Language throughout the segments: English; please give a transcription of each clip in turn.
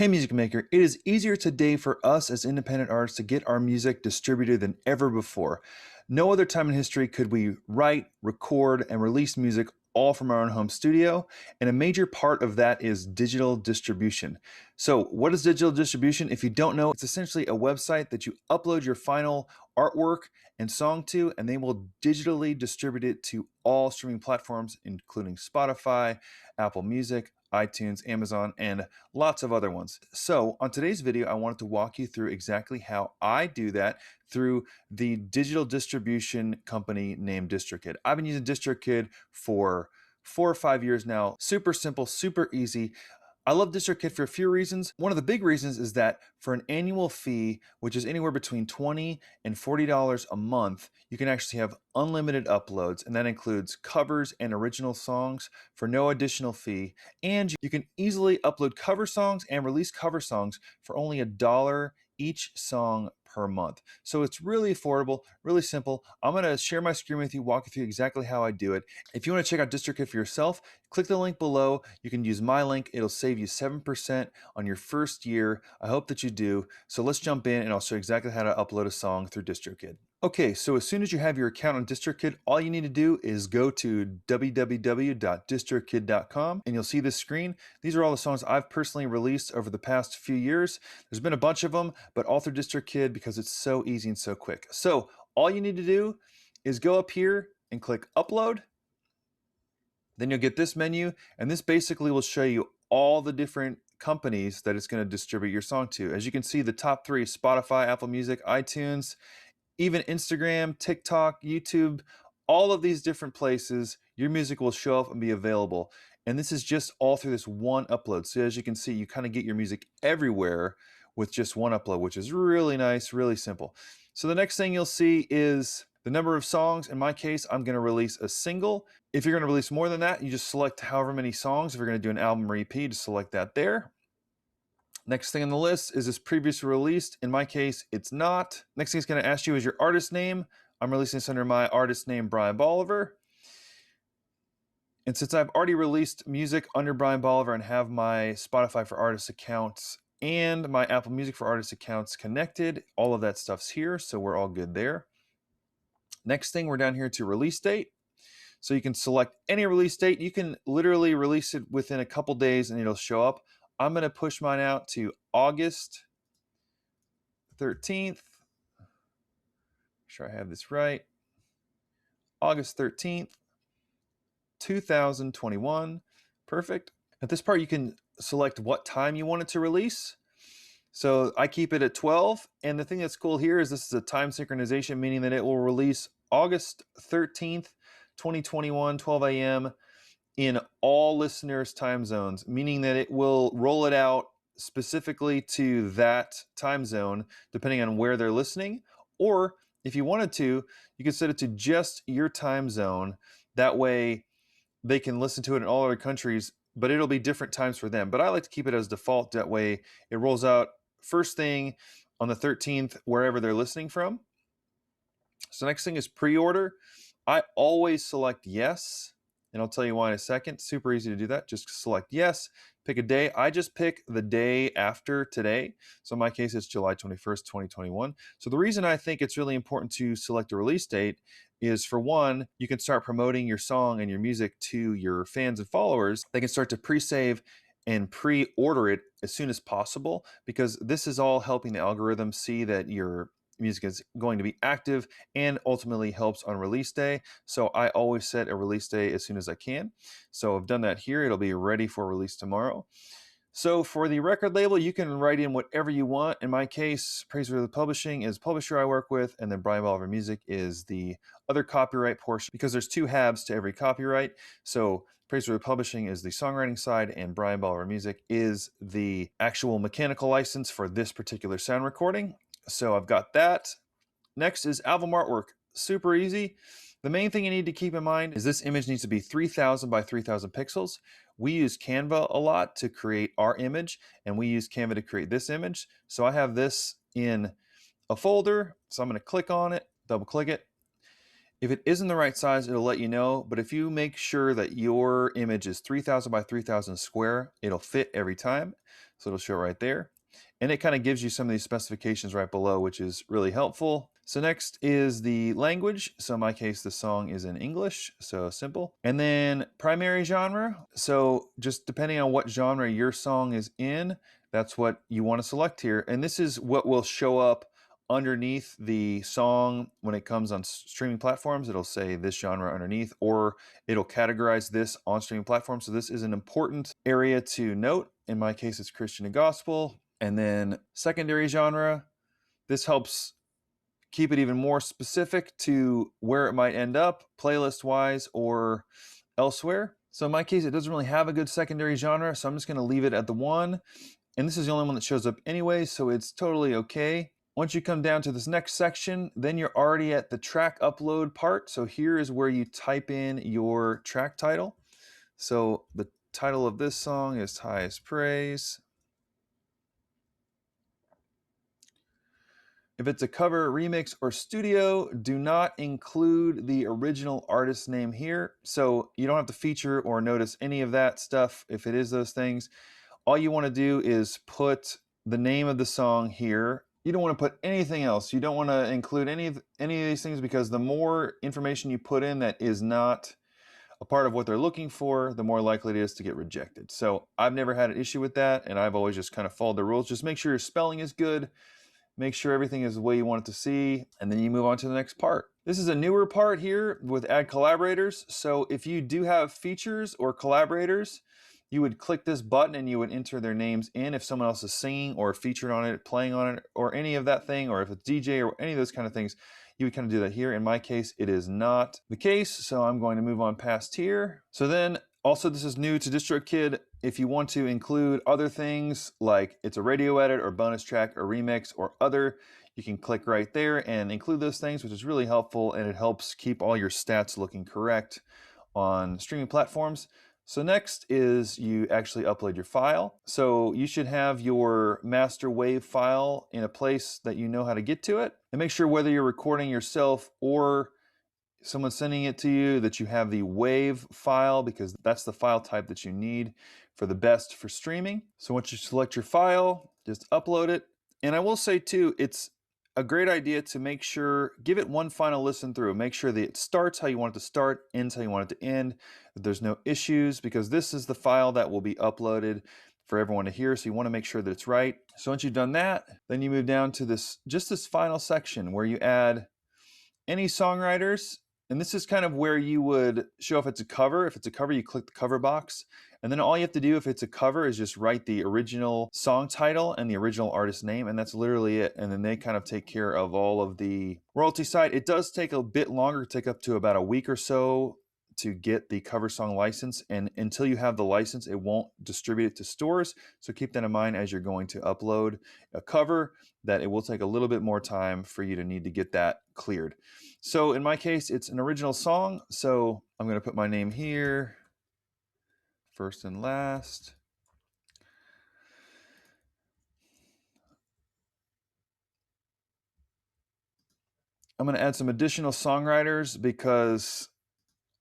Hey Music Maker, it is easier today for us as independent artists to get our music distributed than ever before. No other time in history could we write, record, and release music all from our own home studio, and a major part of that is digital distribution. So what is digital distribution? If you don't know, it's essentially a website that you upload your final artwork and song to, and they will digitally distribute it to all streaming platforms, including Spotify, Apple Music, iTunes, Amazon, and lots of other ones. So on today's video, I wanted to walk you through exactly how I do that through the digital distribution company named DistroKid. I've been using DistroKid for 4 or 5 years now. Super simple, super easy. I love DistroKid for a few reasons. One of the big reasons is that for an annual fee, which is anywhere between $20 and $40 a month, you can actually have unlimited uploads, and that includes covers and original songs for no additional fee. And you can easily upload cover songs and release cover songs for only $1 each song per month. So it's really affordable, really simple. I'm going to share my screen with you, walk you through exactly how I do it. If you want to check out DistroKid for yourself, click the link below. You can use my link. It'll save you 7% on your first year. I hope that you do. So let's jump in and I'll show you exactly how to upload a song through DistroKid. Okay, so as soon as you have your account on DistroKid, all you need to do is go to www.distrokid.com and you'll see this screen. These are all the songs I've personally released over the past few years. There's been a bunch of them, but all through DistroKid because it's so easy and so quick. So all you need to do is go up here and click Upload. Then you'll get this menu, and this basically will show you all the different companies that it's going to distribute your song to. As you can see, the top three: Spotify, Apple Music, iTunes, even Instagram, TikTok, YouTube, all of these different places, your music will show up and be available. And this is just all through this one upload. So as you can see, you kind of get your music everywhere with just one upload, which is really nice, really simple. So the next thing you'll see is the number of songs. In my case, I'm going to release a single. If you're going to release more than that, you just select however many songs. If you're going to do an album or EP, just select that there. Next thing on the list is this previously released. In my case, it's not. Next thing it's going to ask you is your artist name. I'm releasing this under my artist name, Brian Bolivar. And since I've already released music under Brian Bolivar and have my Spotify for Artists accounts and my Apple Music for Artists accounts connected, all of that stuff's here, so we're all good there. Next thing, we're down here to release date. So you can select any release date. You can literally release it within a couple days and it'll show up. I'm going to push mine out to August 13th. Make sure I have this right. August 13th, 2021. Perfect. At this part, you can select what time you want it to release. So I keep it at 12. And the thing that's cool here is this is a time synchronization, meaning that it will release August 13th, 2021, 12 a.m. in all listeners' time zones, meaning that it will roll it out specifically to that time zone, depending on where they're listening. Or if you wanted to, you could set it to just your time zone. That way they can listen to it in all other countries, but it'll be different times for them. But I like to keep it as default. That way it rolls out first thing on the 13th, wherever they're listening from. So next thing is pre-order. I always select yes, and I'll tell you why in a second. Super easy to do that. Just select yes, pick a day. I just pick the day after today. So in my case, it's July 21st, 2021. So the reason I think it's really important to select a release date is, for one, you can start promoting your song and your music to your fans and followers. They can start to pre-save and pre-order it as soon as possible, because this is all helping the algorithm see that your music is going to be active and ultimately helps on release day. So I always set a release day as soon as I can. So I've done that here. It'll be ready for release tomorrow. So for the record label, you can write in whatever you want. In my case, Praiseworthy Publishing is the publisher I work with, and then Brian Bolivar Music is the other copyright portion, because there's two halves to every copyright. So Praiseworthy Publishing is the songwriting side, and Brian Bolivar Music is the actual mechanical license for this particular sound recording. So I've got that. Next is album artwork. Super easy. The main thing you need to keep in mind is this image needs to be 3000 by 3000 pixels. We use Canva a lot to create our image, and we use Canva to create this image. So I have this in a folder, so I'm going to click on it, double click it. If it isn't the right size, it'll let you know, but if you make sure that your image is 3000 by 3000 square, it'll fit every time. So it'll show right there. And it kind of gives you some of these specifications right below, which is really helpful. So next is the language. So in my case, the song is in English, so simple. And then primary genre. So just depending on what genre your song is in, that's what you want to select here. And this is what will show up underneath the song when it comes on streaming platforms. It'll say this genre underneath, or it'll categorize this on streaming platforms. So this is an important area to note. In my case, it's Christian and gospel. And then secondary genre, this helps keep it even more specific to where it might end up, playlist wise or elsewhere. So in my case, it doesn't really have a good secondary genre, so I'm just going to leave it at the 1. And this is the only one that shows up anyway, so it's totally okay. Once you come down to this next section, then you're already at the track upload part. So here is where you type in your track title. So the title of this song is Highest Praise. If it's a cover, remix, or studio, do not include the original artist name here. So you don't have to feature or notice any of that stuff if it is those things. All you want to do is put the name of the song here. You don't want to put anything else. You don't want to include any of these things, because the more information you put in that is not a part of what they're looking for, the more likely it is to get rejected. So I've never had an issue with that, and I've always just kind of followed the rules. Just make sure your spelling is good. Make sure everything is the way you want it to see, and then you move on to the next part. This is a newer part here with Add Collaborators. So if you do have features or collaborators, you would click this button and you would enter their names in if someone else is singing or featured on it, playing on it, or any of that thing, or if it's DJ or any of those kind of things, you would kind of do that here. In my case, it is not the case, so I'm going to move on past here. So then also, this is new to DistroKid. If you want to include other things like it's a radio edit or bonus track or remix or other, you can click right there and include those things, which is really helpful, and it helps keep all your stats looking correct on streaming platforms. So next is you actually upload your file. So you should have your master wave file in a place that you know how to get to it. And make sure whether you're recording yourself or someone sending it to you that you have the wave file, because that's the file type that you need for the best for streaming. So once you select your file, just upload it. And I will say too, it's a great idea to make sure, give it one final listen through. Make sure that it starts how you want it to start, ends how you want it to end, that there's no issues, because this is the file that will be uploaded for everyone to hear. So you want to make sure that it's right. So once you've done that, then you move down to this final section where you add any songwriters. And this is kind of where you would show if it's a cover. If it's a cover, you click the cover box. And then all you have to do if it's a cover is just write the original song title and the original artist name, and that's literally it. And then they kind of take care of all of the royalty side. It does take a bit longer, take up to about a week or so to get the cover song license. And until you have the license, it won't distribute it to stores. So keep that in mind as you're going to upload a cover, that it will take a little bit more time for you to need to get that cleared. So in my case, it's an original song. So I'm going to put my name here, first and last. I'm going to add some additional songwriters because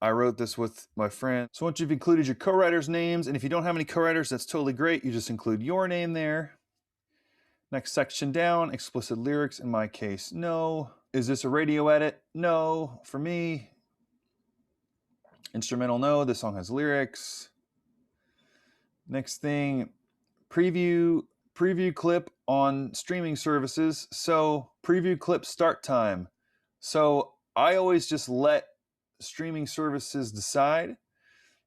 I wrote this with my friend. So once you've included your co-writers' names, and if you don't have any co-writers, that's totally great. You just include your name there. Next section down, explicit lyrics. In my case, no. Is this a radio edit? No. For me, instrumental, no. This song has lyrics. Next thing, preview clip on streaming services. So preview clip start time. So I always just let streaming services decide.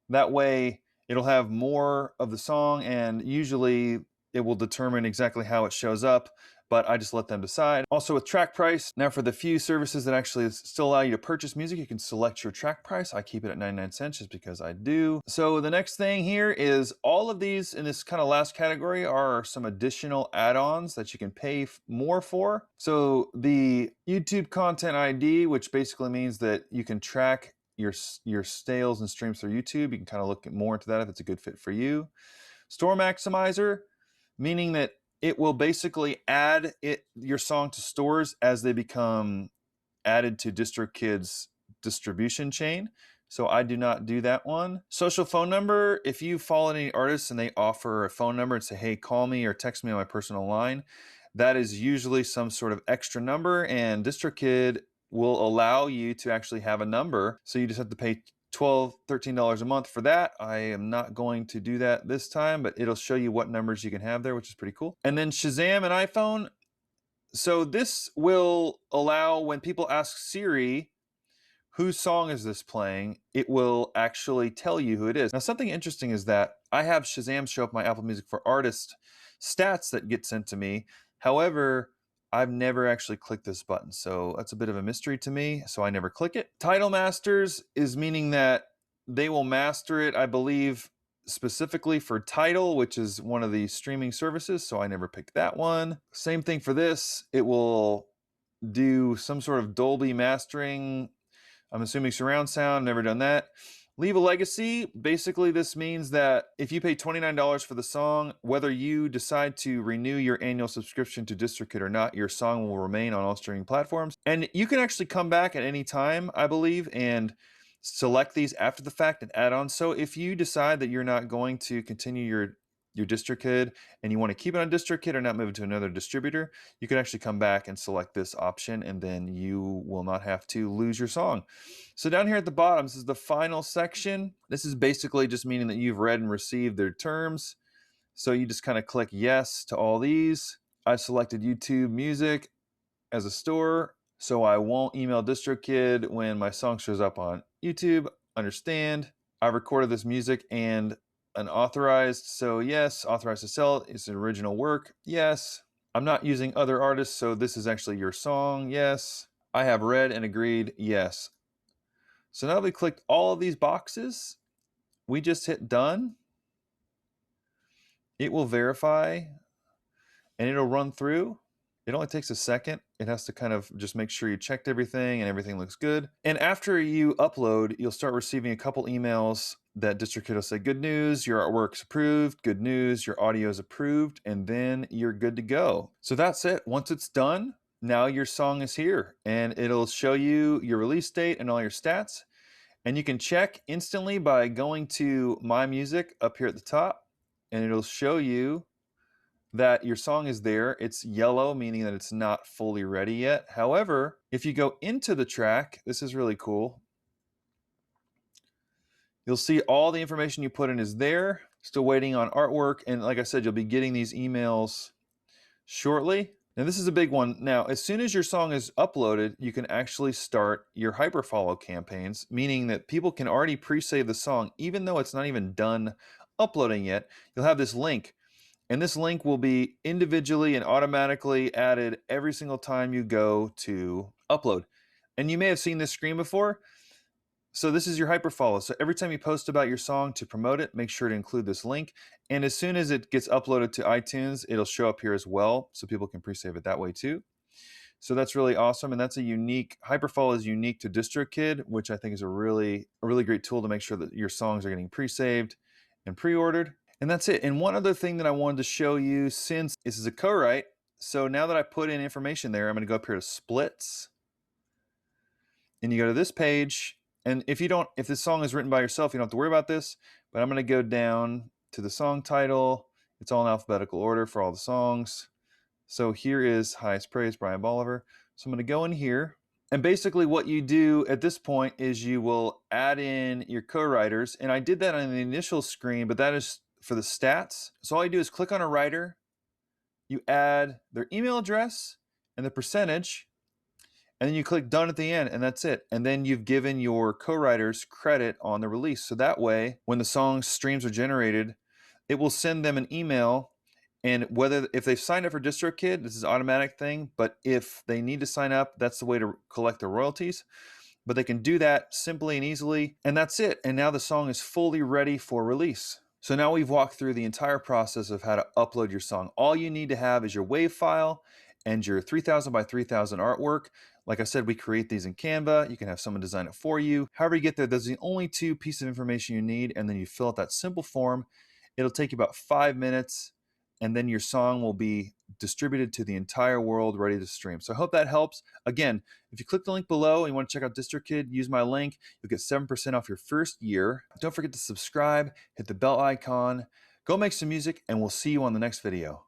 That way it'll have more of the song, and usually it will determine exactly how it shows up, but I just let them decide. Also with track price, now for the few services that actually still allow you to purchase music, you can select your track price. I keep it at 99 cents just because I do. So the next thing here is all of these in this kind of last category are some additional add-ons that you can pay more for. So the YouTube Content ID, which basically means that you can track your sales and streams through YouTube. You can kind of look more into that if it's a good fit for you. Store Maximizer, meaning that it will basically add your song to stores as they become added to DistroKid's distribution chain. So I do not do that one. Social phone number, if you follow any artists and they offer a phone number and say, hey, call me or text me on my personal line, that is usually some sort of extra number, and DistroKid will allow you to actually have a number. So you just have to pay $12, $13 a month for that. I am not going to do that this time, but it'll show you what numbers you can have there, which is pretty cool. And then Shazam and iPhone. So this will allow when people ask Siri, whose song is this playing, it will actually tell you who it is. Now, something interesting is that I have Shazam show up my Apple Music for Artists stats that get sent to me. However, I've never actually clicked this button, so that's a bit of a mystery to me, so I never click it. Title Masters is meaning that they will master it, I believe, specifically for Tidal, which is one of the streaming services, so I never picked that one. Same thing for this. It will do some sort of Dolby mastering. I'm assuming surround sound, never done that. Leave a legacy. Basically, this means that if you pay $29 for the song, whether you decide to renew your annual subscription to DistroKid or not, your song will remain on all streaming platforms. And you can actually come back at any time, I believe, and select these after the fact and add on. So if you decide that you're not going to continue your DistroKid and you want to keep it on DistroKid or not move it to another distributor, you can actually come back and select this option, and then you will not have to lose your song. So down here at the bottom, this is the final section. This is basically just meaning that you've read and received their terms. So you just kind of click yes to all these. I've selected YouTube Music as a store, so I won't email DistroKid when my song shows up on YouTube. Understand. I've recorded this music and unauthorized, so yes. Authorized to sell, it's an original work, yes. I'm not using other artists, so this is actually your song, yes. I have read and agreed, yes. So now that we clicked all of these boxes, we just hit done. It will verify and it'll run through. It only takes a second. It has to kind of just make sure you checked everything and everything looks good. And after you upload, you'll start receiving a couple emails that DistroKid will say, good news, your artwork's approved. Good news, your audio is approved. And then you're good to go. So that's it. Once it's done, now your song is here and it'll show you your release date and all your stats. And you can check instantly by going to My Music up here at the top, and it'll show you that your song is there. It's yellow, meaning that it's not fully ready yet. However, if you go into the track, this is really cool. You'll see all the information you put in is there. Still waiting on artwork. And like I said, you'll be getting these emails shortly. Now this is a big one. Now, as soon as your song is uploaded, you can actually start your hyperfollow campaigns, meaning that people can already pre-save the song, even though it's not even done uploading yet. You'll have this link, and this link will be individually and automatically added every single time you go to upload. And you may have seen this screen before. So this is your hyperfollow. So every time you post about your song to promote it, make sure to include this link. And as soon as it gets uploaded to iTunes, it'll show up here as well, so people can pre-save it that way too. So that's really awesome, and that's a unique, hyperfollow is unique to DistroKid, which I think is a really great tool to make sure that your songs are getting pre-saved and pre-ordered. And that's it. And one other thing that I wanted to show you, since this is a co-write, so now that I put in information there, I'm going to go up here to splits, and you go to this page. And if this song is written by yourself, you don't have to worry about this, but I'm going to go down to the song title. It's all in alphabetical order for all the songs. So here is Highest Praise, Brian Bolivar. So I'm going to go in here. And basically what you do at this point is you will add in your co-writers. And I did that on the initial screen, but that is for the stats. So all you do is click on a writer. You add their email address and the percentage. And then you click done at the end, and that's it. And then you've given your co-writers credit on the release. So that way, when the song streams are generated, it will send them an email. And if they've signed up for DistroKid, this is an automatic thing. But if they need to sign up, that's the way to collect the royalties. But they can do that simply and easily. And that's it. And now the song is fully ready for release. So now we've walked through the entire process of how to upload your song. All you need to have is your WAV file and your 3000 by 3000 artwork. Like I said, we create these in Canva. You can have someone design it for you. However you get there, those are the only two pieces of information you need, and then you fill out that simple form. It'll take you about 5 minutes, and then your song will be distributed to the entire world, ready to stream. So I hope that helps. Again, if you click the link below and you want to check out DistroKid, use my link. You'll get 7% off your first year. Don't forget to subscribe, hit the bell icon, go make some music, and we'll see you on the next video.